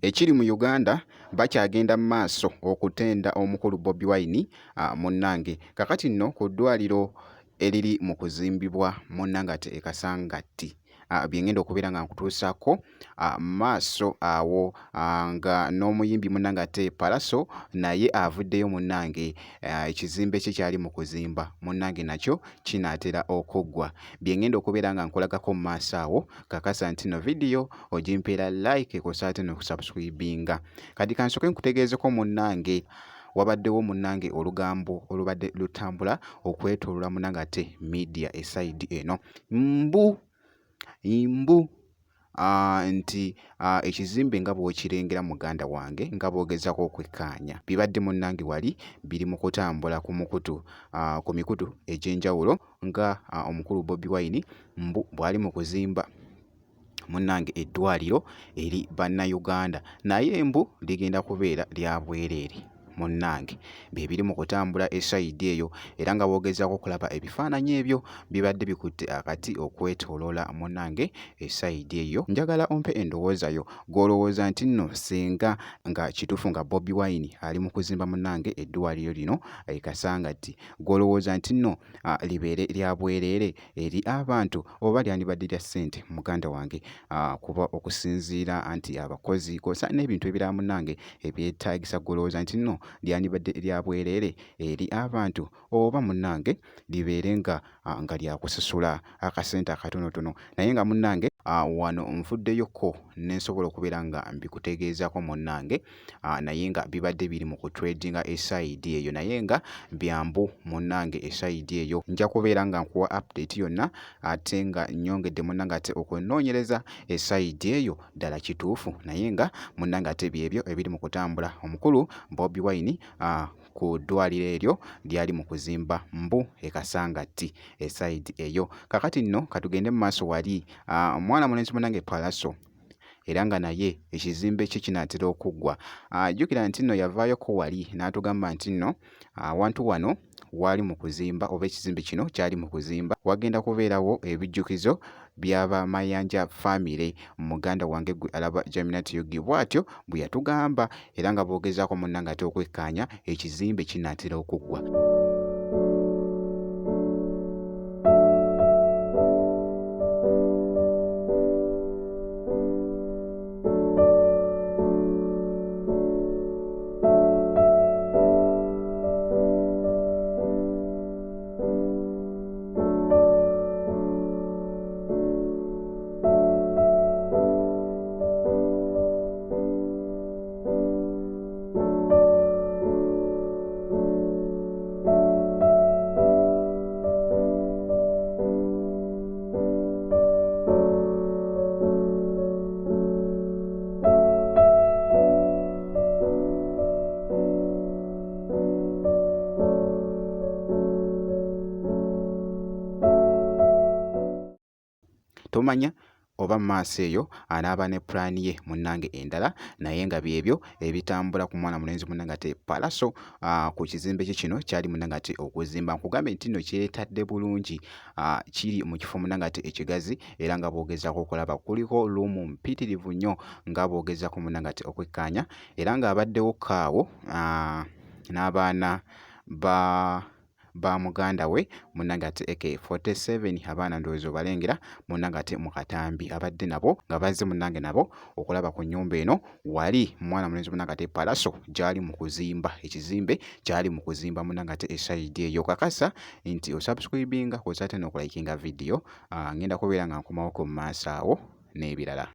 ekiri mu Uganda bakyagenda mu maaso okutenda omukulu Bobi Wine munnange kakati nno ku ddwaliro eriri mu kuzimbibwa munnange ate e Kasangati bye ngenda okubeera nga nkutuusaako maaso awo nga n'omuyimbi munnange ate Pallaso naye avuddeyo munnange ekizimbe kye kyali mu kuzimba munnange nakyo kinaatera okuggwa bye ngenda okubeera nga nkolagako mu maaso awo kakasa nti no vidiyo ogimpeera like kw'ossa ate n'okusubscribinga kati kansooke nkutegeezeko munnange wabaddewo munnange olugambo olubadde lutambula okwetooloola munnange ate media esayidi eno mbu nti ekizimbe nga bw'okirengera muganda wange nga bw'ogezaako okwekkaanya bibadde munnange wali biri mu kutambula ku mikutu egy'enjawulo nga omukulu Bobi Wine bw'ali mu kuzimba munnange eddwaliro eri bannayuganda naye ligenda kubeera lya bwereere munnange bye biri mu kutambula esayidi eyo era nga bw'ogezaako okulaba ebifaananyi ebyo bibadde bikutte akati okwetooloola munnange esayidi eyo njagala ompe endowooza yo gw'olowooza nti nno singa nga kituufu nga Bobi Wine ali mu kuzimba munnange eddwaliro lino e Kasangati gw'olowooza nti nno libeere lya bwereere eri abantu oba lyandibadde lya ssente muganda wange kuba okusinziira nti abakozi kw'ossa n'ebintu ebirala munnange ebyetaagisa gw'olowooza nti nno lyandibadde lya bwereere eri abantu oba munnange libeere nga lyakusasula akasente akatonotono naye nga munnange wano nfuddeyoko nensobola okubeera nga mbikutegeezaako munnange naye nga bibadde biri mu kutredinga esayidi eyo naye nga byambu munnange esayidi eyo nja kubeera nga nkuwa update yonna ate nga nnyongedde munnange ate okunoonyereza esayidi eyo ddala kituufu naye nga munnange ate byebyo ebiri mu kutambula omukulu Bobi Wine ku ddwaliro eryo lyali mu kuzimba e Kasangati esayidi eyo kakati nno katugende mu maaso wali omwana mulenzi munnange Pallaso era nga naye ekizimbe kye kinaatera okuggwa jjukira nti nno yavaayoko wali n'atugamba nti nno awantu wano waali mu kuzimba oba ekizimbe kino kyali mu kuzimba wagenda kubeerawo ebijjukizo by'aba Mayanja famire muganda wange gwe alaba Jaminat Yogi bw'atyo bwe yatugamba era nga bw'ogezaako munnange ate okwekkaanya ekizimbe kinaatera okuggwa. Tomanya oba maaso eyo anaaba ne pulaani ye munnange endala naye nga byebyo ebitambula ku mwana mulenzi munnange ate Pallaso ku kizimbe kye kino kyali munnange ate okuzimba nkugambe nti nno kyetadde bulungi kiri mu kifo munnange ate ekigazi era nga bw'ogezaako okulaba kuliko luumu mpitirivu nnyo nga bw'ogezaako munnange ate okwekkaanya era ng'abaddewo kaawo n'abaana ba muganda we munnange ate AK47 abaana ndowooza obalengera munnange ate mu katambi abadde nabo nga bazze munnange nabo okulaba ku nnyumba eno wali mwana mulenzi munnange ate Pallaso gy'ali mu kuzimba ekizimbe kyali mu kuzimba munnange ate esayidi eyo kakasa nti osubscribinga kw'ossa ate n'okulayikinga vidiyo ngenda kubeera nga nkomawoko mu maaso awo n'ebirala.